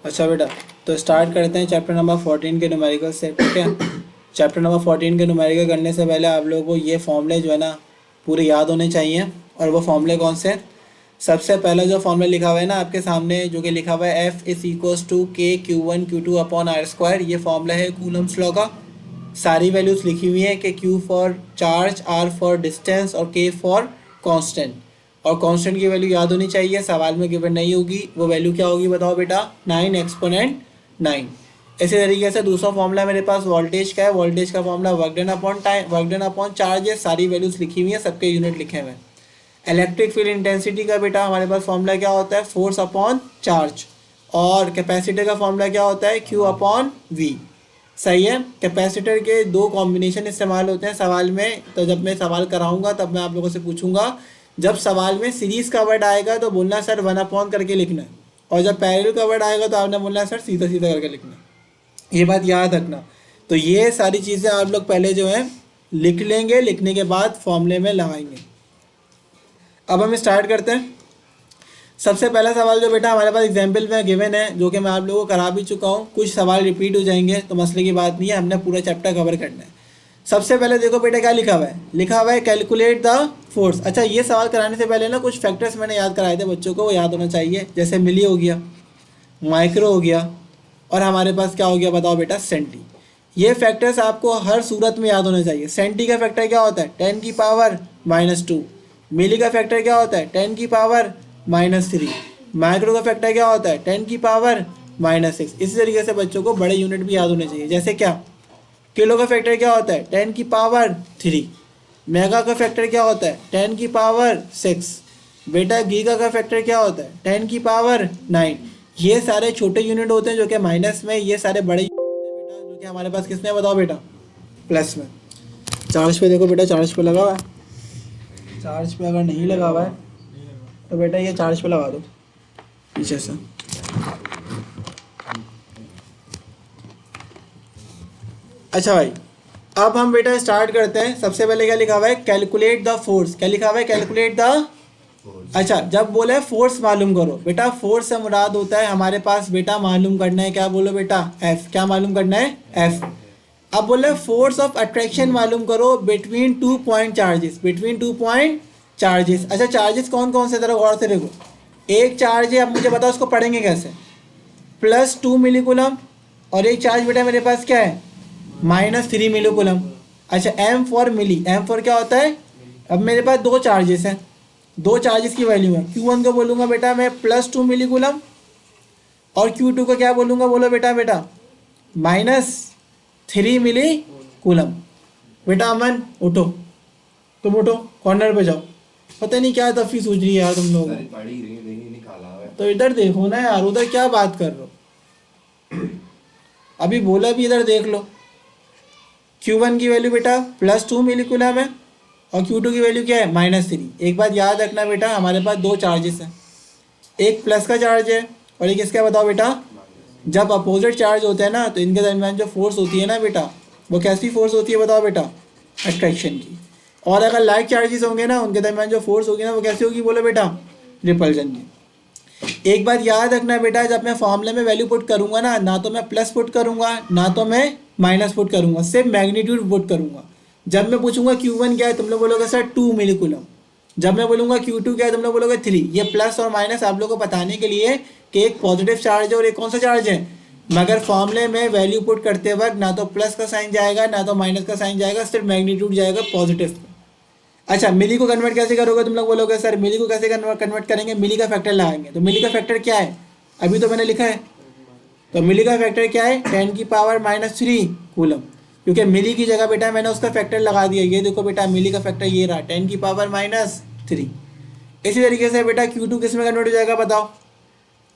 अच्छा बेटा, तो स्टार्ट करते हैं चैप्टर नंबर 14 के न्यूमेरिकल से। ठीक है, चैप्टर नंबर 14 के न्यूमेरिकल करने से पहले आप लोगों को ये फॉर्मूले जो है ना पूरे याद होने चाहिए। और वो फॉर्मूले कौन से? सबसे पहला जो फॉर्मूला लिखा हुआ है ना आपके सामने, जो कि लिखा हुआ है F is equals to K Q1 Q2 upon R square, ये फॉर्मूला है कूलम्स लॉ का। सारी वैल्यूज़ लिखी हुई हैं कि Q for charge, R for distance और K फॉर कांस्टेंट। और कांस्टेंट की वैल्यू याद होनी चाहिए, सवाल में गिवन नहीं होगी। वो वैल्यू क्या होगी बताओ बेटा? 9 एक्सपोनेंट 9। इसी तरीके से दूसरा फॉर्मूला मेरे पास वोल्टेज का है। वोल्टेज का formula work done upon time, work done upon charge है। सारी वैल्यूज़ लिखी हुई हैं, सबके यूनिट लिखे हुए हैं। इलेक्ट्रिक फील्ड इंटेंसिटी का बेटा हमारे पास फॉर्मूला क्या होता है? Force upon charge. और कैपेसिटर का फॉर्मूला क्या होता है? Q upon V। सही है। कैपेसिटर के दो कॉम्बिनेशन इस्तेमाल होते हैं सवाल में, तो जब मैं सवाल कराऊंगा तब मैं आप लोगों से पूछूंगा। जब सवाल में सीरीज का वर्ड आएगा तो बोलना सर 1 अपॉन करके लिखना है, और जब पैरेलल का वर्ड आएगा तो आपने बोलना है सर सीधा सीधा करके लिखना है। ये बात याद रखना। तो ये सारी चीज़ें आप लोग पहले जो है लिख लेंगे, लिखने के बाद फॉर्मूले में लगाएंगे। अब हम स्टार्ट करते हैं। सबसे पहला सवाल जो बेटा हमारे पास एग्जाम्पल में गिवन है, जो कि मैं आप लोगों को करा भी चुका हूँ, कुछ सवाल रिपीट हो जाएंगे तो मसले की बात नहीं है, हमने पूरा चैप्टर कवर करना है। सबसे पहले देखो बेटा क्या लिखा हुआ है, लिखा हुआ है कैलकुलेट द फोर्स। अच्छा, ये सवाल कराने से पहले ना कुछ फैक्टर्स मैंने याद कराए थे बच्चों को, वो याद होना चाहिए। जैसे मिली हो गया, माइक्रो हो गया, और हमारे पास क्या हो गया बताओ बेटा? सेंटी। ये फैक्टर्स आपको हर सूरत में याद होने चाहिए। सेंटी का फैक्टर क्या होता है? 10 की पावर -2। मिली का फैक्टर क्या होता है? 10 की पावर -3। माइक्रो का फैक्टर क्या होता है? 10 की पावर -6। इसी तरीके से बच्चों को बड़े यूनिट भी याद होने चाहिए। जैसे क्या? किलो का फैक्टर क्या होता है? 10 की पावर 3। मेगा का फैक्टर क्या होता है? 10 की पावर 6। बेटा गीगा का फैक्टर क्या होता है? 10 की पावर 9। ये सारे छोटे यूनिट होते हैं जो कि माइनस में, ये सारे बड़े यूनिट होते हैं बेटा जो कि हमारे पास किसमें बताओ बेटा? प्लस में। चार्ज पे देखो बेटा, चार्ज पे लगा हुआ है। चार्ज पे अगर नहीं लगा हुआ है तो बेटा ये चार्ज पे लगा दो पीछे से। अच्छा भाई, अब हम बेटा स्टार्ट करते हैं। सबसे पहले क्या लिखा हुआ है? Calculate the force. क्या लिखा हुआ है? Calculate the. अच्छा, जब बोले फोर्स मालूम करो, बेटा फोर्स से मुराद होता है हमारे पास बेटा मालूम करना है, क्या बोलो बेटा? एफ। क्या मालूम करना है? एफ। अब बोले फोर्स ऑफ अट्रैक्शन मालूम करो between 2 point charges. Between 2 point charges. अच्छा, चार्जेस कौन कौन से? तरह गौर से देखो। एक चार्ज है, अब मुझे बताओ उसको पढ़ेंगे कैसे? +2 मिलीकुलम। और एक चार्ज बेटा मेरे पास क्या है? -3 मिलीकुलम। अच्छा, M for milli. M for क्या होता है? अब मेरे पास दो चार्जेस हैं, दो चार्जेस की वैल्यू है। Q1 को बोलूँगा बेटा मैं +2 मिलीकुलम, और Q2 को क्या बोलूँगा बोलो बेटा? बेटा -3 मिलीकुलम। बेटा अमन उठो, तुम उठो, कॉर्नर पे जाओ। पता नहीं क्या तफी सूझ रही है यार तुम लोगों को। तो इधर देखो ना यार, उधर क्या बात कर रहे हो? अभी बोला भी इधर देख लो। Q1 की वैल्यू बेटा +2 मिलीकुलम है, और Q2 की वैल्यू क्या है? -3। एक बात याद रखना बेटा, हमारे पास दो चार्जेस हैं, एक प्लस का चार्ज है और एक इसका बताओ बेटा? जब अपोजिट चार्ज होते हैं ना तो इनके दरमियान जो फोर्स होती है ना बेटा, वो कैसी फोर्स होती है बताओ बेटा? अट्रैक्शन की। और अगर लाइक चार्जेस होंगे ना, उनके दरमियान जो फोर्स होगी ना वो कैसी होगी बोलो बेटा? रिपल्जन की। एक बात याद रखना बेटा, जब मैं फॉर्मूले में वैल्यू पुट करूंगा ना तो मैं प्लस पुट करूंगा ना तो मैं माइनस पुट करूंगा, सिर्फ मैग्नीट्यूड पुट करूंगा। जब मैं पूछूंगा Q1 क्या है, तुम लोग बोलोगे सर 2 मिलीकुलम। जब मैं बोलूंगा Q2 क्या है, तुम लोग बोलोगे 3। ये प्लस और माइनस आप लोगों को बताने के लिए कि एक पॉजिटिव चार्ज है और एक कौन सा चार्ज है। मगर फॉर्मूले में वैल्यू पुट करते वक्त ना तो प्लस का साइन जाएगा ना तो माइनस का साइन जाएगा, सिर्फ मैग्नीट्यूड जाएगा पॉजिटिव। अच्छा, मिली को कन्वर्ट कैसे करोगे? तुम लोग बोलोगे सर मिली को कैसे कन्वर्ट करेंगे? मिली का फैक्टर लगाएंगे। तो मिली का फैक्टर क्या है? अभी तो मैंने लिखा है। तो मिली का फैक्टर क्या है? 10 की पावर -3 कूलम। क्योंकि मिली की जगह बेटा मैंने उसका फैक्टर लगा दिया। ये देखो बेटा, मिली का फैक्टर ये रहा, 10 की पावर -3। इसी तरीके से बेटा Q2 किस में कन्वर्ट हो जाएगा बताओ?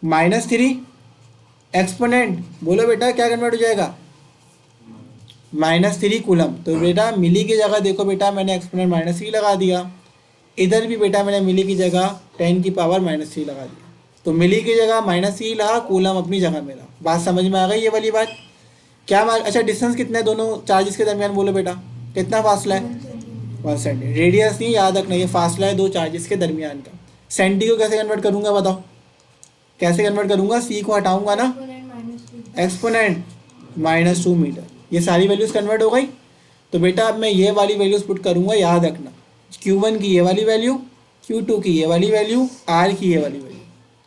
-3 एक्सपोनेंट, बोलो बेटा क्या कन्वर्ट हो जाएगा? -3 कूलम। तो बेटा मिली की जगह देखो बेटा मैंने एक्सपोनेंट -3 लगा दिया। इधर भी बेटा मैंने मिली की जगह 10 की पावर -3 लगा दिया। तो मिली की जगह -3 लगा, कूलम अपनी जगह में रहा। बात समझ में आ गई ये वाली बात? क्या अच्छा, डिस्टेंस कितना है दोनों चार्जेस के दरमियान बोलो बेटा? कितना फासला है? 1 सेंटी। रेडियस नहीं, याद रखना ये फासला है दो चार्जेस के दरमियान का। सेंटी को कैसे कन्वर्ट करूंगा बताओ? कैसे कन्वर्ट करूंगा? सी को हटाऊंगा ना एक्सपोनेंट -2 मीटर। ये सारी वैल्यूज़ कन्वर्ट हो गई। तो बेटा अब मैं ये वाली वैल्यूज़ पुट करूँगा, याद रखना, Q1 की ये वाली वैल्यू, Q2 की ये वाली वैल्यू, R की ये वाली वैल्यू,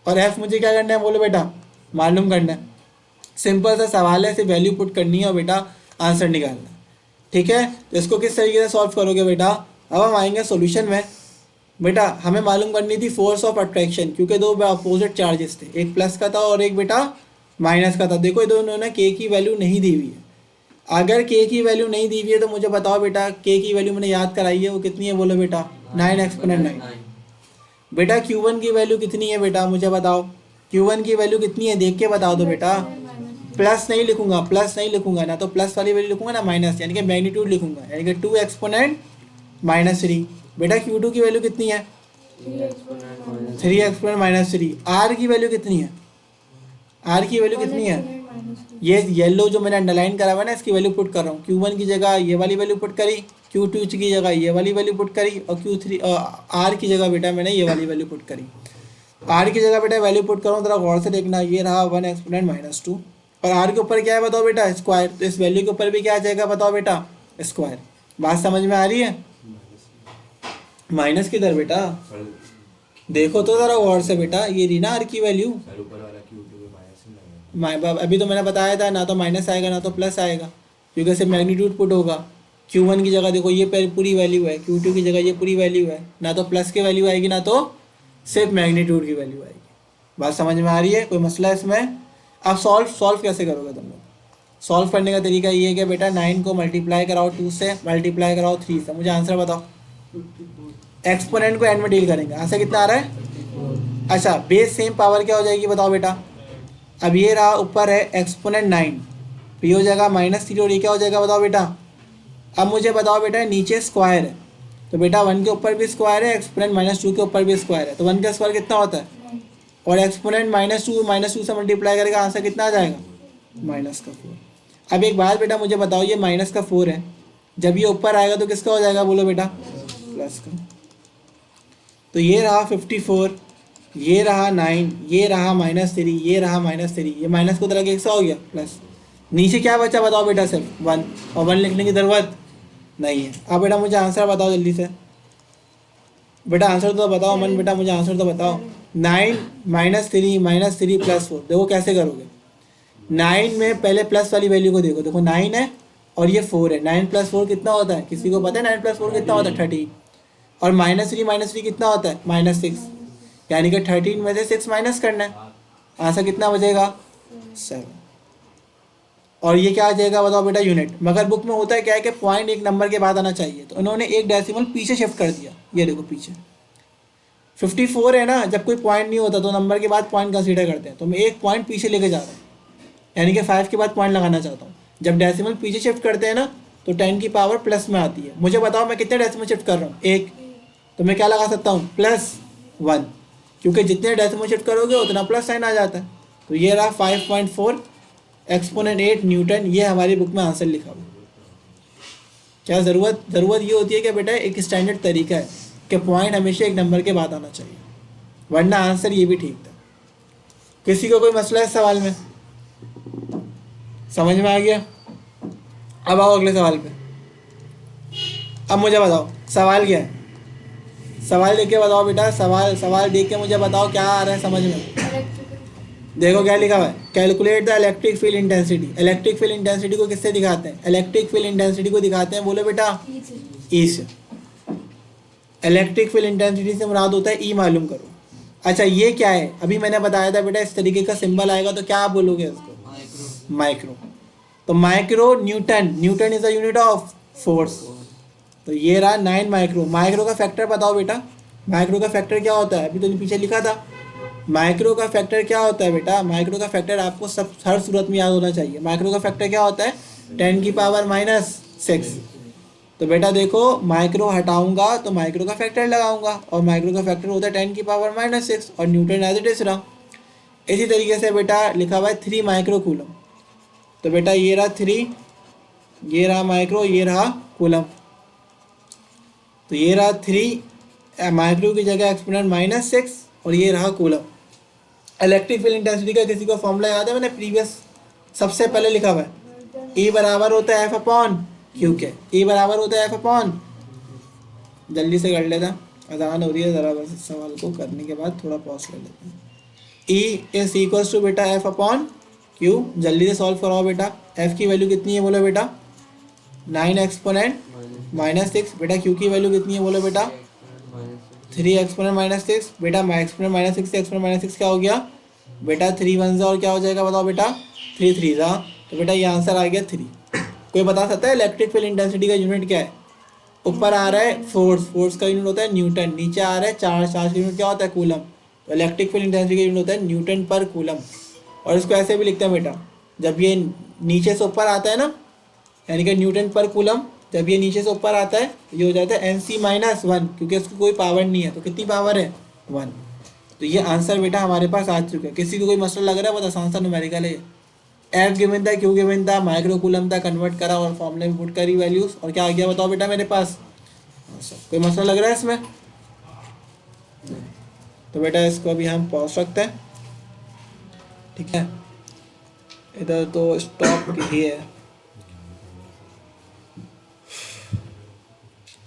और F मुझे क्या करना है बोलो बेटा, मालूम करना है। सिंपल सा सवाल है, सिर्फ वैल्यू पुट करनी है और बेटा आंसर निकालना है। ठीक है, तो इसको किस तरीके से सॉल्व करोगे बेटा, अब हम आएंगे सॉल्यूशन में। बेटा हमें मालूम करनी थी फोर्स ऑफ अट्रैक्शन, क्योंकि दो अपोजिट चार्जेस थे, एक प्लस का था और एक बेटा माइनस का था। देखो ये दोनों ने के की वैल्यू नहीं दी हुई है। अगर के की वैल्यू नहीं दी हुई है तो मुझे बताओ बेटा, के की वैल्यू मैंने याद कराई है, वो कितनी है बोलो बेटा, 9 एक्सपोनेंट 9। बेटा Q1 की वैल्यू कितनी है बेटा, मुझे बताओ Q1 की वैल्यू कितनी है, देख के बता दो बेटा। प्लस नहीं लिखूंगा, प्लस नहीं लिखूंगा ना, तो प्लस वाली वैल्यू लिखूंगा ना माइनस, यानी कि मैग्नीट्यूड लिखूंगा, यानी कि 2 एक्सपोनेंट -3। बेटा Q2 की वैल्यू कितनी है, 3 एक्सपोनेंट -3। R की वैल्यू कितनी है, R की वैल्यू कितनी है, ये येलो जो मैंने अंडरलाइन करा हुआ है ना, इसकी वैल्यू पुट कर रहा हूँ। Q1 की जगह ये वाली वैल्यू पुट करी, Q2 की जगह ये वाली वैल्यू पुट करी, और Q3 R की जगह बेटा मैंने ये वाली वैल्यू पुट करी। R की जगह बेटा वैल्यू पुट करूँ, जरा गौर से देखना, ये रहा 1 एक्सपोनेंट -2, और R के ऊपर क्या है बताओ बेटा, स्क्वायर। तो इस वैल्यू के ऊपर भी क्या आ जाएगा बताओ बेटा, स्क्वायर। बात समझ में आ रही है, माइनस किधर बेटा, देखो तो ज़रा गौर से बेटा, ये रही ना R की वैल्यू। अभी तो मैंने बताया था, ना तो माइनस आएगा ना तो प्लस आएगा, क्योंकि सिर्फ मैग्नीट्यूड पुट होगा। Q1 की जगह देखो ये पूरी वैल्यू है, Q2 की जगह ये पूरी वैल्यू है, ना तो प्लस की वैल्यू आएगी ना तो सिर्फ मैग्नीट्यूड की वैल्यू आएगी। बात समझ में आ रही है, कोई मसला है इसमें। अब सॉल्व कैसे करोगे तुम लोग, सॉल्व करने का तरीका ये है कि बेटा 9 को मल्टीप्लाई कराओ 2 से, मल्टीप्लाई कराओ 3 से, मुझे आंसर बताओ। एक्सपोनेंट को एंड में डील करेंगे, आंसर कितना आ रहा है। अच्छा, बेस सेम पावर क्या हो जाएगी बताओ बेटा। अब ये रहा ऊपर है एक्सपोनेंट 9, तो ये हो जाएगा -3, और ये क्या हो जाएगा बताओ बेटा। अब मुझे बताओ बेटा, नीचे स्क्वायर है, तो बेटा 1 के ऊपर भी स्क्वायर है, एक्सपोनेंट -2 के ऊपर भी स्क्वायर है, तो 1 का स्क्वायर कितना होता है, और एक्सपोनेंट -2 से मल्टीप्लाई करेगा, आंसर कितना आ जाएगा, -4। अब एक बात बेटा मुझे बताओ, ये -4 है, जब ये ऊपर आएगा तो किसका हो जाएगा बोलो बेटा, प्लस का। तो ये रहा 54, ये रहा 9, ये रहा -3, ये रहा -3, ये माइनस को तरह कैसा हो गया प्लस। नीचे क्या बचा बताओ बेटा, सिर्फ 1, और 1 लिखने की ज़रूरत नहीं है। अब बेटा मुझे आंसर बताओ जल्दी से, बेटा आंसर तो बताओ अमन, बेटा मुझे आंसर तो बताओ। 9 -3 +4, देखो कैसे करोगे। 9 में पहले प्लस वाली वैल्यू को देखो, देखो 9 है और ये 4 है, 9 + 4 कितना होता है, किसी को पता है 9 + 4 कितना होता है, 13, और -3 कितना होता है, -6, यानी कि 13 में से 6 माइनस करना है, आंसर कितना बचेगा, 7। और ये क्या आ जाएगा बताओ बेटा, यूनिट। मगर बुक में होता है क्या है कि पॉइंट एक नंबर के बाद आना चाहिए, तो उन्होंने एक डेसिमल पीछे शिफ्ट कर दिया, ये देखो पीछे 54 है ना, जब कोई पॉइंट नहीं होता तो नंबर के बाद पॉइंट कंसीडर करते हैं, तो मैं एक पॉइंट पीछे लेके जा रहा हूँ, यानी कि 5 के बाद पॉइंट लगाना चाहता हूँ। जब डेसिमल पीछे शिफ्ट करते हैं ना तो 10 की पावर प्लस में आती है। मुझे बताओ मैं कितने डेसिमल शिफ्ट कर रहा हूँ, एक, तो मैं क्या लगा सकता हूँ, +1, क्योंकि जितने डेसिमल शिफ्ट करोगे उतना प्लस साइन आ जाता है। तो ये रहा 5.4 एक्सपोनेंट 8 न्यूटन, ये हमारी बुक में आंसर लिखा हुआ। क्या ज़रूरत ये होती है कि बेटा एक स्टैंडर्ड तरीका है कि पॉइंट हमेशा एक नंबर के बाद आना चाहिए, वरना आंसर ये भी ठीक था। किसी को कोई मसला है इस सवाल में, समझ में आ गया। अब आओ अगले सवाल पे। अब मुझे बताओ सवाल क्या है, सवाल देख के बताओ बेटा, सवाल देख के मुझे बताओ क्या आ रहा है समझ में। देखो क्या लिखा हुआ है, calculate the electric field intensity. Electric field intensity को किससे दिखाते हैं, इलेक्ट्रिक फील्ड इंटेंसिटी को दिखाते हैं बोलो बेटा, ई से। इलेक्ट्रिक फील्ड इंटेंसिटी से मुराद होता है ई, मालूम करो। अच्छा ये क्या है, अभी मैंने बताया था बेटा, इस तरीके का सिंबल आएगा तो क्या आप बोलोगे इसको, माइक्रो। तो micro Newton, Newton is the unit of force. तो ये रहा 9 माइक्रो। माइक्रो का फैक्टर बताओ बेटा, माइक्रो का फैक्टर क्या होता है, अभी तो पीछे लिखा था। माइक्रो का फैक्टर क्या होता है बेटा, माइक्रो का फैक्टर आपको सब हर सूरत में याद होना चाहिए। माइक्रो का फैक्टर क्या होता है, 10 की पावर -6। तो बेटा देखो माइक्रो हटाऊंगा तो माइक्रो का फैक्टर लगाऊंगा, और माइक्रो का फैक्टर होता है 10 की पावर -6, और न्यूटन एज इट इज रहा। इसी तरीके से बेटा लिखा हुआ है 3 माइक्रो कूलम। तो बेटा ये रहा 3, ये रहा माइक्रो, ये रहा कूलम। तो ये रहा 3 माइक्रो की जगह एक्सपोनेंट -6, और ये रहा कूलम। इलेक्ट्रिक फील्ड इंटेंसिटी का किसी को फॉर्मूला याद है, मैंने प्रीवियस सबसे पहले लिखा हुआ है ई बराबर होता है एफ अपॉन क्यू के। ई बराबर होता है एफ अपॉन, जल्दी से कर लेता, आसान हो रही है ज़रा, बस इस सवाल को करने के बाद थोड़ा पॉज कर लेते हैं। ई इज इक्वल्स टू बेटा एफ अपॉन क्यू, जल्दी से सॉल्व कराओ बेटा। एफ की वैल्यू कितनी है बोलो बेटा, 9 एक्सपोनेंट -6। बेटा क्यू की वैल्यू कितनी है बोलो बेटा, 3 एक्सपोनेंट -6। बेटा एक्सपोनेंट -6 से एक्सपोनेंट -6 क्या हो गया बेटा, 3 1 और क्या हो जाएगा बताओ बेटा, 3 3 जा। तो बेटा ये आंसर आ गया 3। कोई बता सकता है इलेक्ट्रिक फील्ड इंटेंसिटी का यूनिट क्या है? ऊपर आ रहा है फोर्स, फोर्स का यूनिट होता है न्यूटन, नीचे आ रहा है चार्ज, चार्ज का यूनिट क्या होता है कूलम। तो इलेक्ट्रिक फील्ड इंटेंसिटी का यूनिट होता है न्यूटन पर कूलम। और इसको ऐसे भी लिखते हैं बेटा, जब ये नीचे से ऊपर आता है ना, यानी कि न्यूटन पर कूलम, जब ये नीचे से ऊपर आता है ये हो जाता है NC-1, क्योंकि इसको कोई पावर नहीं है। तो कितनी पावर है 1। तो ये आंसर बेटा हमारे पास आ चुका है। किसी को कोई मसला लग रहा है, बहुत आसान सा न्यूमेरिकल है। एफ गिवन था, क्यू गिवन था, माइक्रो कूलम था, कन्वर्ट करा और फॉर्मूले में पुट करी वैल्यूज, और क्या आ गया बताओ बेटा मेरे पास। कोई मसला लग रहा है इसमें? तो बेटा इसको अभी हम पॉज रखते हैं, ठीक है। इधर तो स्टॉप ही है,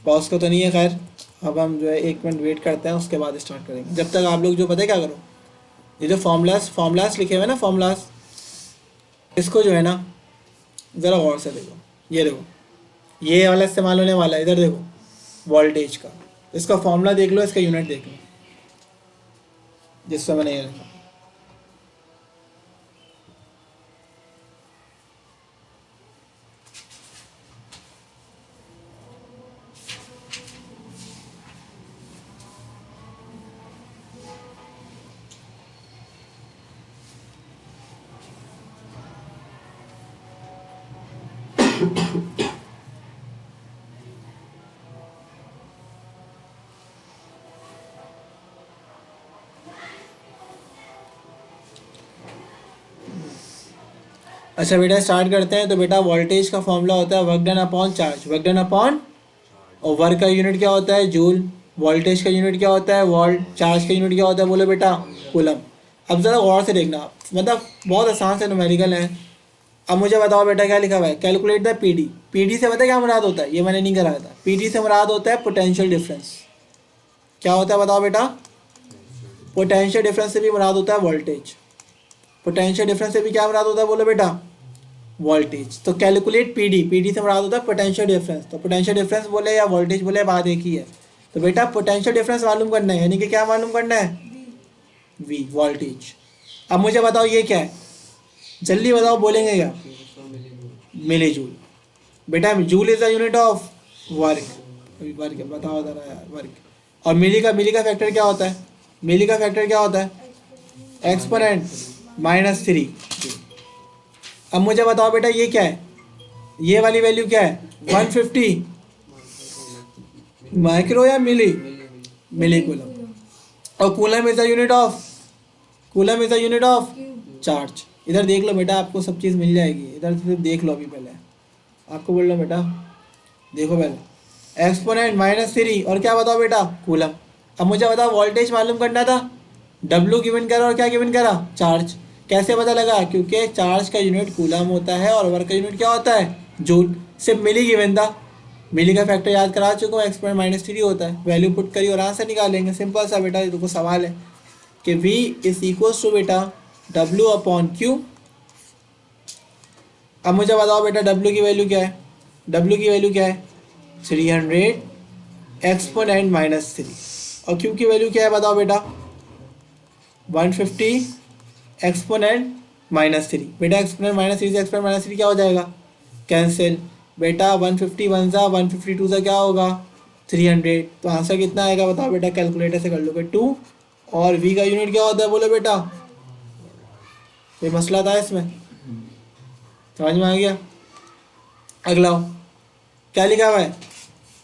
पॉज का तो नहीं है। खैर अब हम जो है 1 मिनट वेट करते हैं, उसके बाद स्टार्ट करेंगे। जब तक आप लोग जो पता है क्या करो, ये जो फॉर्मूलास लिखे हुए ना, फॉर्मूलास, इसको जो है ना ज़रा गौर से देखो। ये देखो, ये वाला इस्तेमाल होने वाला है। इधर देखो वोल्टेज का, इसका फॉर्मूला देख लो, इसका यूनिट देख लो, जिससे मैंने ये लिखा। अच्छा बेटा स्टार्ट करते हैं। तो बेटा वोल्टेज का फॉर्मूला होता है work done upon charge, work done upon, और वर्क का यूनिट क्या होता है जूल, वोल्टेज का यूनिट क्या होता है वोल्ट, चार्ज का यूनिट क्या होता है बोलो बेटा कूलम। अब ज़रा गौर से देखना, मतलब बहुत आसान से न्यूमेरिकल है। अब मुझे बताओ बेटा क्या लिखा हुआ है, कैलकुलेट द पीडी। पीडी से पता क्या मुराद होता है, ये मैंने नहीं कराया था। पीडी से मुराद होता है पोटेंशियल डिफरेंस। क्या होता है बताओ बेटा, पोटेंशियल डिफरेंस से भी मुराद होता है वोल्टेज। पोटेंशियल डिफरेंस से भी क्या मुराद होता है बोलो बेटा वोल्टेज। तो कैलकुलेट पीडी, पीडी से मुराद होता है पोटेंशियल डिफरेंस। तो पोटेंशियल डिफरेंस बोले या वोल्टेज बोले बात एक ही है। तो बेटा पोटेंशियल डिफरेंस मालूम करना है, यानी कि क्या मालूम करना है वी, वोल्टेज। अब मुझे बताओ ये क्या है, जल्दी बताओ बोलेंगे क्या, मिली जूल। बेटा joule is the unit of work, work बताओ जरा यार वर्क। और मिली का फैक्टर क्या होता है, मिली का फैक्टर क्या होता है एक्सपोनेंट -3। अब मुझे बताओ बेटा ये क्या है, ये वाली वैल्यू क्या है 150 माइक्रो या मिली, मिली कूलम। और coulomb is the unit of, coulomb is the unit of charge. इधर देख लो बेटा आपको सब चीज़ मिल जाएगी, इधर सिर्फ देख लो। अभी पहले आपको बोल लो बेटा, देखो पहले एक्सपोनेंट -3 और क्या बताओ बेटा कूलम। अब मुझे बताओ वोल्टेज मालूम करना था, W गिवन करा और क्या गिवन करा चार्ज। कैसे पता लगा, क्योंकि चार्ज का यूनिट कूलम होता है और वर्क का यूनिट क्या होता है जूल। सिर्फ मिली गिवन था, मिली का फैक्टर याद करा चुका हूँ, एक्सपोनेंट -3 होता है। वैल्यू पुट करी और आंसर निकालेंगे, सिंपल सा बेटा। ये देखो सवाल है कि V इज इक्वल्स टू बेटा W अपॉन Q। अब मुझे बताओ बेटा W की वैल्यू क्या है, W की वैल्यू क्या है 300 एक्सपोनेंट -3। और Q की वैल्यू क्या है बताओ बेटा 150 एक्सपोनेंट -3। बेटा एक्सपोनेंट -3 से एक्सपोनेंट -3 क्या हो जाएगा कैंसिल। बेटा 150 1 सा 152 सा क्या होगा 300। तो आंसर कितना आएगा बताओ बेटा, कैलकुलेटर से कर लोगे 2। और V का यूनिट क्या होता है बोलो बेटा, ये मसला था इसमें, समझ में आ गया। अगला क्या लिखा हुआ है,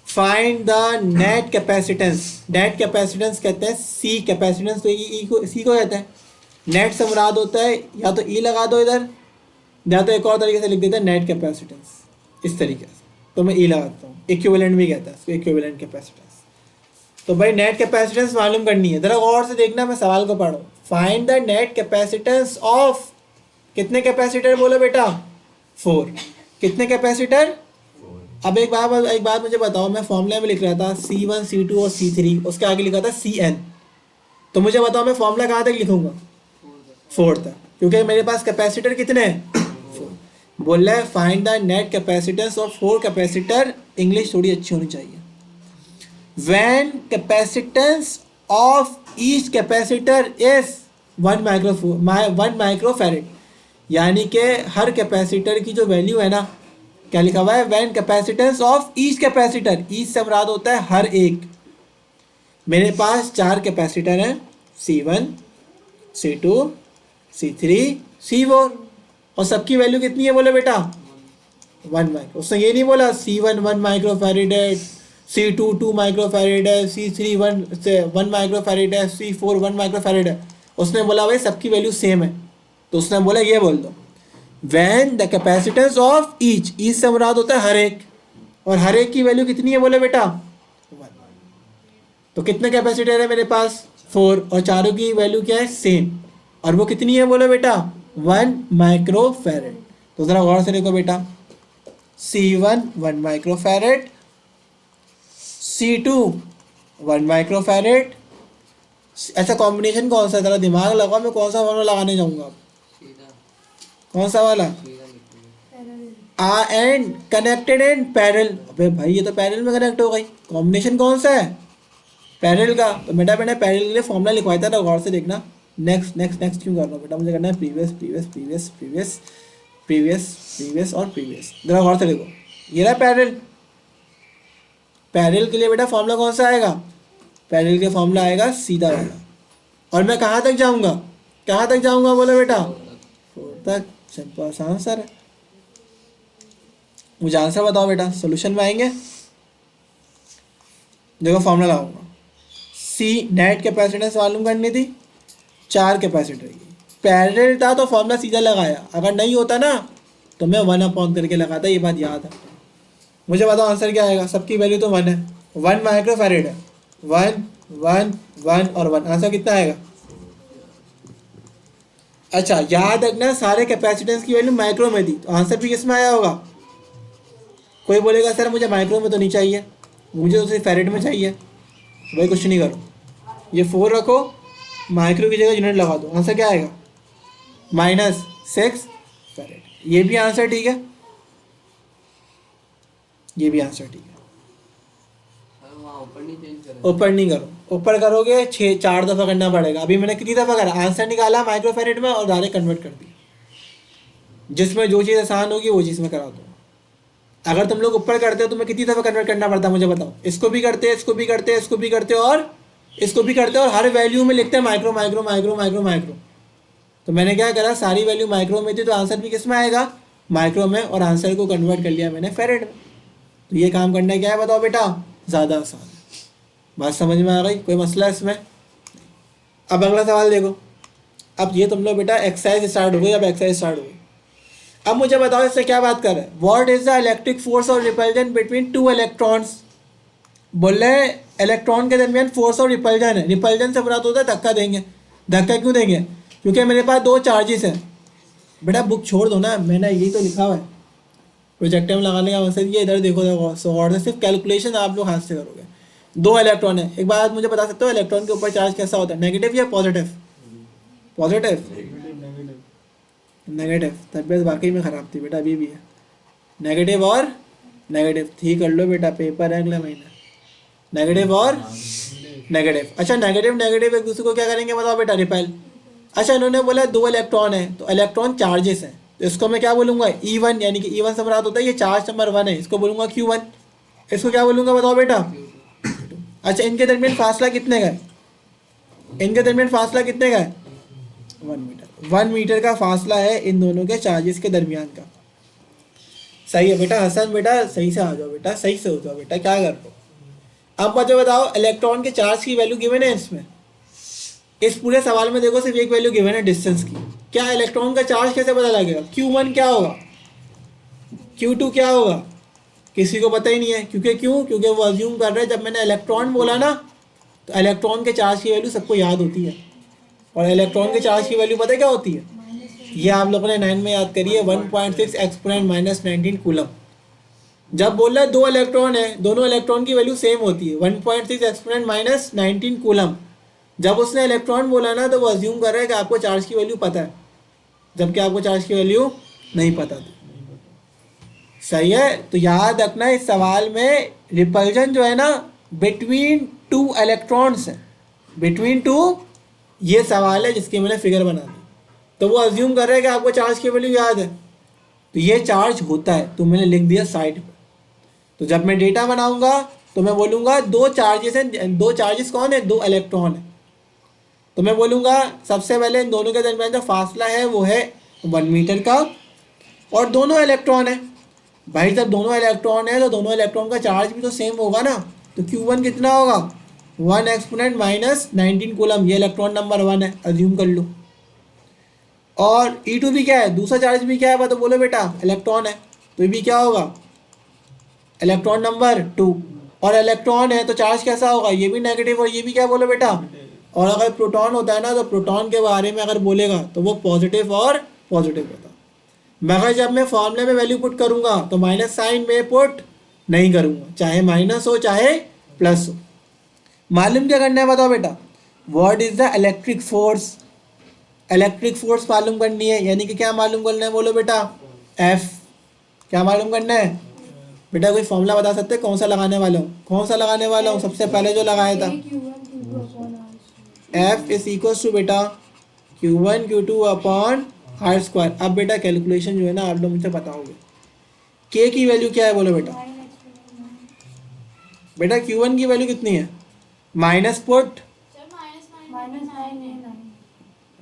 find the net capacitance. Net capacitance कहते हैं सी कैपेसिटेंस, तो ई को सी को कहते हैं। नेट से मुराद होता है या तो ई लगा दो इधर, या तो एक और तरीके से लिख देते हैं नेट कैपेसिटेंस, इस तरीके से। तो मैं ई लगाता हूँ, इक्विवेलेंट भी कहता है इसको, इक्विवेलेंट कैपेसिटेंस। तो भाई नेट कैपेसिटेंस मालूम करनी है, ज़रा गौर से देखना, मैं सवाल को पढ़ो। Find the net capacitance of कितने कैपेसिटर बोलो बेटा? 4। कितने कैपेसिटर? अब एक बात मुझे बताओ, मैं फॉर्मूला में लिख रहा था C1 C2 और C3, उसके आगे लिखा था Cn, तो मुझे बताओ मैं फॉर्मूला कहाँ तक लिखूंगा? 4 तक, क्योंकि मेरे पास कैपेसिटर कितने हैं? 4। बोल रहा है find the net capacitance of 4 capacitor. English थोड़ी अच्छी होनी चाहिए। When capacitance of each capacitor is 1 microfarad, यानी कि हर कैपेसिटर की जो वैल्यू है ना, क्या लिखा हुआ है? When capacitance of each capacitor, each से मुराद होता है हर एक। मेरे पास 4 कैपेसिटर हैं, C1 C2 C3 C4, और सबकी वैल्यू कितनी है बोले बेटा? 1 माइक्रो। उसने ये नहीं बोला C1 1 माइक्रोफैरेड है, C2 2 माइक्रोफैरेड है, C3 1 माइक्रोफैरेड है, C4 1 माइक्रोफैरेड है। उसने बोला भाई सबकी वैल्यू सेम है, तो उसने बोला ये बोल दो when the capacitance of each से मुराद होता है हर एक, और हर एक की वैल्यू कितनी है बोले बेटा? 1। तो कितने कैपेसिटर है मेरे पास? 4, और चारों की वैल्यू क्या है? सेम, और वो कितनी है बोले बेटा? 1 माइक्रोफैरेड। तो ज़रा गौर से देखो बेटा, C1 1 माइक्रोफैरेड, C2 1 माइक्रोफैरेड। ऐसा कॉम्बिनेशन कौन सा? ज़रा दिमाग लगाओ, मैं कौन सा फॉर्मूला लगाने जाऊँगा? कौन सा वाला? And connected and parallel. अबे भाई ये तो पैरेलल में कनेक्ट हो गई। कॉम्बिनेशन कौन सा है? पैरेलल का। तो बेटा मैंने पैरेलल के लिए फॉर्मूला लिखवाया था ना, गौर से देखना। नेक्स्ट नेक्स्ट नेक्स्ट क्यों कर रहा हूँ बेटा? मुझे करना है previous previous previous previous previous previous और प्रीवियस। जरा गौर से देखो, ये रहा पैरेलल। पैरेलल के लिए बेटा फॉर्मूला कौन सा आएगा? पैरेलल के फॉर्मूला आएगा सीधा वाला। और मैं कहाँ तक जाऊँगा? कहाँ तक जाऊँगा बोलो बेटा? 4 तक। सिंपल सा आंसर है। मुझे आंसर बताओ बेटा, सोल्यूशन में आएंगे। देखो फॉर्मूला लगाऊंगा, सी नेट कैपेसिटेंस मालूम करनी थी 4 कैपेसिटर की, पैरेलल था तो फॉर्मूला सीधा लगाया। अगर नहीं होता ना तो मैं 1 करके लगाता, ये बात याद है। मुझे बताओ आंसर क्या आएगा? सबकी वैल्यू तो 1 है, 1 माइक्रोफैरेड है। 1 1 1 और 1, आंसर कितना आएगा? अच्छा याद रखना, सारे कैपेसिटेंस की वैल्यू माइक्रो में थी, तो आंसर भी किस में आया होगा? कोई बोलेगा सर मुझे माइक्रो में तो नहीं चाहिए, मुझे तो सिर्फ फैरेड में चाहिए। भाई कुछ नहीं करो, ये 4 रखो, माइक्रो की जगह यूनिट लगा दो, आंसर क्या आएगा? -6 फैरेड। ये भी आंसर ठीक है, ये भी आंसर ठीक है। ऊपर नहीं करो, ऊपर करोगे 4 दफ़ा करना पड़ेगा। अभी मैंने कितनी दफ़ा करा? आंसर निकाला माइक्रो फैरेड में और डायरेक्ट कन्वर्ट कर दिया। जिसमें जो चीज़ आसान होगी वो चीज़ में करा दो। अगर तुम लोग ऊपर करते हो तो तुम्हें कितनी दफ़ा कन्वर्ट करना पड़ता है मुझे बताओ? इसको भी करते, इसको भी करते, इसको भी करते और इसको भी करते, और हर वैल्यू में लिखते हैं micro micro micro micro micro. तो मैंने क्या करा, सारी वैल्यू माइक्रो में थी तो आंसर भी किस में आएगा? माइक्रो में, और आंसर को कन्वर्ट कर लिया मैंने फैरेड में। तो ये काम करना क्या है बताओ बेटा? ज़्यादा आसान है। बात समझ में आ गई? कोई मसला है इसमें? अब अगला सवाल देखो। अब ये तुम लोग बेटा एक्सरसाइज स्टार्ट हो गई, अब एक्सरसाइज स्टार्ट हो गई। अब मुझे बताओ इससे क्या बात कर रहे हैं? What is the electric force और रिपल्जन बिटवीन 2 इलेक्ट्रॉन्स। बोल रहे इलेक्ट्रॉन के दरमियान फोर्स और रिपल्जन है। रिपल्जन से मुराद होता है धक्का देंगे। धक्का क्यों देंगे? क्योंकि मेरे पास 2 चार्जेस हैं। बेटा बुक छोड़ दो ना, मैंने यही तो लिखा हुआ है। प्रोजेक्टर में लगाने का मकसद ये, इधर देखो और सिर्फ कैलकुलेशन आप लोग हाथ से करोगे। 2 इलेक्ट्रॉन है। एक बात मुझे बता सकते हो इलेक्ट्रॉन के ऊपर चार्ज कैसा होता है? नेगेटिव या पॉजिटिव? पॉजिटिव। नेगेटिव। तबीयत वाकई में ख़राब थी बेटा, अभी भी है। नेगेटिव और नेगेटिव ठीक कर लो बेटा, पेपर है अगले महीने। नेगेटिव और नेगेटिव। अच्छा नेगेटिव नेगेटिव एक दूसरे को क्या करेंगे बताओ बेटा? रिपेल। अच्छा इन्होंने बोला 2 इलेक्ट्रॉन है, तो इलेक्ट्रॉन चार्जेस हैं, तो इसको मैं क्या बोलूँगा? E1, यानी कि E1 से मुराद होता है ये चार्ज नंबर 1 है, इसको बोलूँगा Q1। इसको क्या बोलूँगा बताओ बेटा? अच्छा इनके दरमियान फासला कितने का है? इनके दरमियान फासला कितने का है? 1 मीटर। 1 मीटर का फासला है इन दोनों के चार्जेस के दरमियान का। सही है बेटा हसन, बेटा सही से आ जाओ बेटा, सही से हो जाओ बेटा, क्या कर रहे हो? अब मुझे बताओ इलेक्ट्रॉन के चार्ज की वैल्यू गिवन है इसमें। इस पूरे सवाल में देखो सिर्फ एक वैल्यू गिवन है डिस्टेंस की। क्या इलेक्ट्रॉन का चार्ज कैसे पता लगेगा? Q1 क्या होगा, Q2 क्या होगा? किसी को पता ही नहीं है। क्योंकि वो अज्यूम कर रहे हैं जब मैंने इलेक्ट्रॉन बोला ना, तो इलेक्ट्रॉन के चार्ज की वैल्यू सबको याद होती है, और इलेक्ट्रॉन के चार्ज की वैल्यू पता है क्या होती है? ये आप लोगों ने 9 में याद करिए, 1.6 एक्सपोनेंट माइनस 19 कूलम। जब बोल रहा है 2 इलेक्ट्रॉन है, दोनों इलेक्ट्रॉन की वैल्यू सेम होती है, 1.6 एक्सपोनेंट माइनस 19 कूलम। जब उसने इलेक्ट्रॉन बोला ना तो वो अज्यूम कर रहा है कि आपको चार्ज की वैल्यू पता है, जबकि आपको चार्ज की वैल्यू नहीं पता थी। सही है, तो याद रखना इस सवाल में रिपल्जन जो है ना बिटवीन 2 इलेक्ट्रॉन्स है, बिटवीन 2, ये सवाल है जिसकी मैंने फिगर बना दी। तो वो अज्यूम कर रहा है कि आपको चार्ज की वैल्यू याद है, तो ये चार्ज होता है, तो मैंने लिख दिया साइड पर। तो जब मैं डेटा बनाऊंगा तो मैं बोलूँगा 2 चार्जेस हैं, 2 चार्जेस कौन है, 2 इलेक्ट्रॉन है। तो मैं बोलूँगा सबसे पहले इन दोनों के दरमियान जो फासला है वो है 1 मीटर का, और दोनों इलेक्ट्रॉन है। भाई जब दोनों इलेक्ट्रॉन है तो दोनों इलेक्ट्रॉन का चार्ज भी तो सेम होगा ना, तो Q1 कितना होगा, 1 एक्सपोनेंट माइनस 19 कूलम। ये इलेक्ट्रॉन नंबर 1 है, अज्यूम कर लो। और E2 भी क्या है, दूसरा चार्ज भी क्या है, तो बोलो बेटा इलेक्ट्रॉन है, तो ये भी क्या होगा, इलेक्ट्रॉन नंबर 2। और इलेक्ट्रॉन है तो चार्ज कैसा होगा, ये भी नेगेटिव और ये भी क्या, बोलो बेटा। और अगर प्रोटॉन होता है ना तो प्रोटॉन के बारे में अगर बोलेगा तो वो पॉजिटिव और पॉजिटिव होता। मगर जब मैं फॉर्मूले में वैल्यू पुट करूंगा तो माइनस साइन में पुट नहीं करूंगा, चाहे माइनस हो चाहे प्लस हो। मालूम क्या करना है बताओ बेटा, what is the electric force. Electric force मालूम करनी है, यानी कि क्या मालूम करना है, बोलो बेटा F। क्या मालूम करना है बेटा, कोई फॉर्मूला बता सकते हैं कौन सा लगाने वाला हूँ, कौन सा लगाने वाला हूँ, सबसे पहले जो लगाया था, F इज इक्वल टू बेटा Q1 Q2 upon R square. अब बेटा कैलकुलेशन जो है ना आप लोग मुझे बताओगे, K की वैल्यू क्या है, बोलो बेटा। बेटा Q1 की वैल्यू कितनी है, minus put,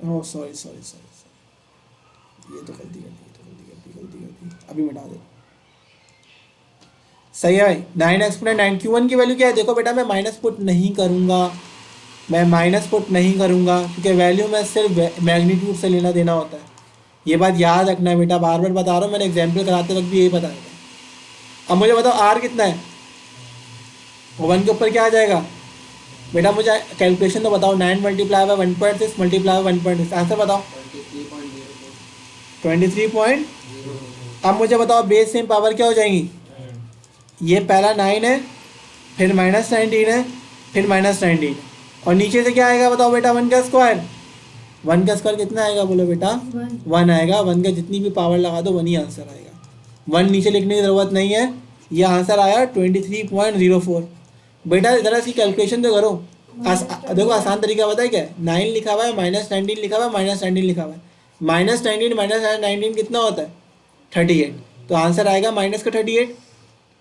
oh sorry sorry sorry, ये तो गलती कर दी, अभी मिटा दे। सही है भाई, 9 एक्सपोनेंट 9, Q1 की वैल्यू क्या है, देखो बेटा मैं माइनस पुट नहीं करूँगा, मैं माइनस पुट नहीं करूँगा क्योंकि वैल्यू में सिर्फ मैग्नीट्यूड से लेना देना होता है। ये बात याद रखना है बेटा, बार बार बता रहा हूँ, मैंने एग्जाम्पल कराते वक्त भी यही बताया था। अब मुझे बताओ आर कितना है, 1 के ऊपर क्या आ जाएगा बेटा, मुझे कैलकुलेशन तो बताओ। 9 multiply by 1.6 multiply by 1.6, answer बताओ 23 अब मुझे बताओ बेस सेम पावर क्या हो जाएंगी, ये पहला 9 है, फिर माइनस 19 है, फिर माइनस 19, और नीचे से क्या आएगा बताओ बेटा, 1 का स्क्वायर। 1 का स्क्वायर कितना आएगा, बोलो बेटा 1 आएगा। 1 का जितनी भी पावर लगा दो 1 ही आंसर आएगा, 1 नीचे लिखने की ज़रूरत नहीं है। ये आंसर आया 23.04। बेटा ज़रा इसकी कैलकुलेशन तो करो। देखो आसान तरीका पता है क्या है, 9 लिखा हुआ है, माइनस 19 लिखा हुआ है, माइनस 19 लिखा हुआ है, माइनस 19 माइनस 19 कितना होता है 38, तो आंसर आएगा माइनस का 38।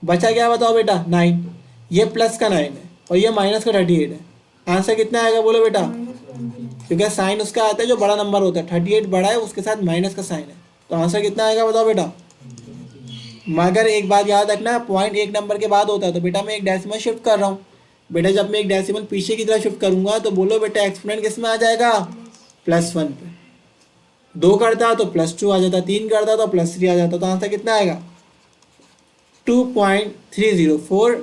बचा क्या बताओ बेटा 9, ये प्लस का 9 है और ये माइनस का 38 है, आंसर कितना आएगा बोलो बेटा, क्योंकि साइन उसका आता है जो बड़ा नंबर होता है, 38 बड़ा है उसके साथ माइनस का साइन है, तो आंसर कितना आएगा बताओ बेटा। मगर एक बात याद रखना, पॉइंट एक नंबर के बाद होता है, तो बेटा मैं एक डेसिमल शिफ्ट कर रहा हूँ। बेटा जब मैं एक डेसिमल पीछे की तरफ शिफ्ट करूंगा तो बोलो बेटा एक्सपोनेंट किस में आ जाएगा, +1 पे। 2 करता तो +2 आ जाता, 3 करता तो +3 आ जाता, तो आंसर कितना आएगा 2.304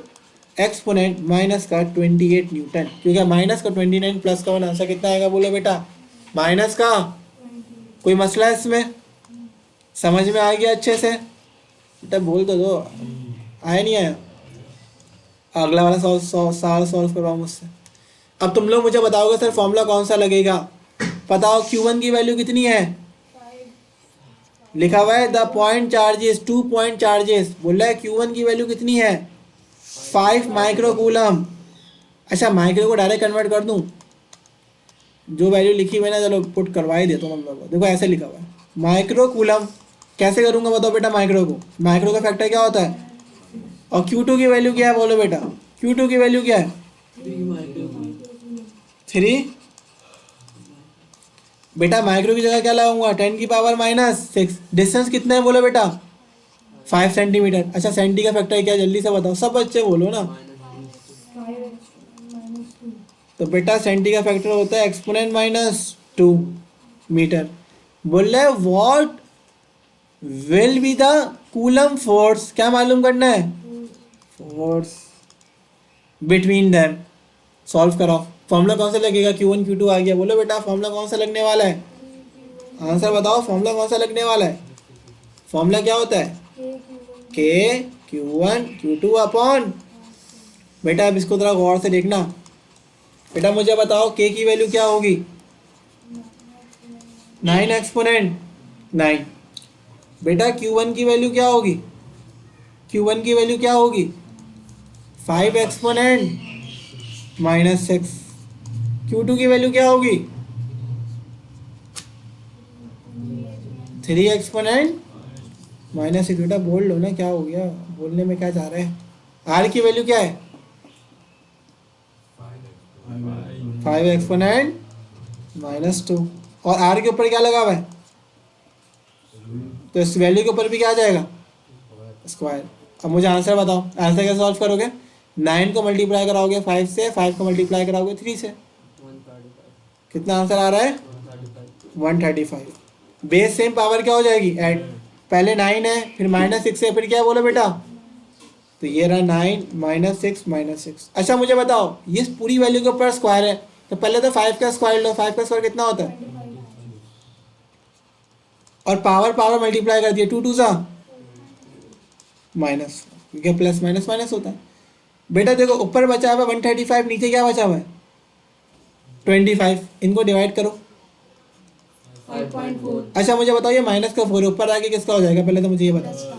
एक्सपोनेंट माइनस का 28 न्यूटन, क्योंकि माइनस का 29 प्लस का 1, आंसर कितना आएगा बोलो बेटा माइनस का। कोई मसला है इसमें, समझ में आ गया अच्छे से बेटा, बोल तो दो आया नहीं आया। अगला वाला सॉल्व करवाओ मुझसे। अब तुम लोग मुझे बताओगे सर फॉर्मूला कौन सा लगेगा, बताओ Q1 की वैल्यू कितनी है, लिखा हुआ है the point charges 2 point charges, बोल रहा है Q1 की वैल्यू कितनी है 5 माइक्रोकूलम। अच्छा माइक्रो को डायरेक्ट कन्वर्ट कर दूं, जो वैल्यू लिखी हुई है ना चलो पुट करवा ही देता हूँ हम लोग को। देखो ऐसे लिखा हुआ है माइक्रोकूलम, कैसे करूँगा बताओ बेटा, माइक्रो को, माइक्रो का फैक्टर क्या होता है, और Q2 की वैल्यू क्या है बोलो बेटा, Q2 की वैल्यू क्या है 3। बेटा माइक्रो की जगह क्या लगाऊंगा 10 की पावर -6, डिस्टेंस कितना है बोलो बेटा 5 सेंटीमीटर। अच्छा सेंटी का फैक्टर क्या है जल्दी से बताओ, सब बच्चे बोलो ना। तो बेटा सेंटी का फैक्टर होता है एक्सपोनेंट -2 मीटर। बोल रहे what will be the coulomb force, क्या मालूम करना है फोर्स बिटवीन दैम। सॉल्व कराओ, फॉर्मूला कौन सा लगेगा, Q1 Q2 आ गया, बोलो बेटा फॉर्मूला कौन सा लगने वाला है आंसर बताओ, फॉर्मूला कौन सा लगने वाला है? फॉर्मूला क्या होता है? के Q1 Q2 अपॉन, बेटा अब इसको थोड़ा गौर से देखना। बेटा मुझे बताओ के की वैल्यू क्या होगी? 9 एक्सपोनेंट 9। बेटा Q1 की वैल्यू क्या होगी? Q1 की वैल्यू क्या होगी? 5 एक्सपोनेंट -6। Q2 की वैल्यू क्या होगी? 3 एक्सपोनेंट -6। बेटा बोल लो ना, क्या हो गया, बोलने में क्या जा रहे हैं? आर की वैल्यू क्या है? 5 एक्सपोनेंट -2। और आर के ऊपर क्या लगा हुआ है? तो इस वैल्यू के ऊपर भी क्या आ जाएगा? स्क्वायर। अब मुझे आंसर बताओ, आंसर कैसे सॉल्व करोगे? 9 को मल्टीप्लाई कराओगे 5 से, 5 को मल्टीप्लाई कराओगे 3 से, कितना आंसर आ रहा है? 135। बेस सेम, पावर क्या हो जाएगी? ऐड। पहले 9 है, फिर -6 है, फिर क्या बोलो बेटा? तो ये रहा 9 -6 -6। अच्छा मुझे बताओ, ये पूरी वैल्यू के ऊपर स्क्वायर है, तो पहले तो 5 का स्क्वायर लो। 5 का स्क्वायर कितना होता है? और पावर पावर मल्टीप्लाई कर दिया, 2 2 सा माइनस, क्योंकि प्लस माइनस माइनस होता है। बेटा देखो ऊपर बचा हुआ है 135, नीचे क्या बचा हुआ है? 25। इनको डिवाइड करो। 5.4। अच्छा मुझे बताओ, ये माइनस का 4 ऊपर आके किसका हो जाएगा? पहले तो मुझे ये बताओ।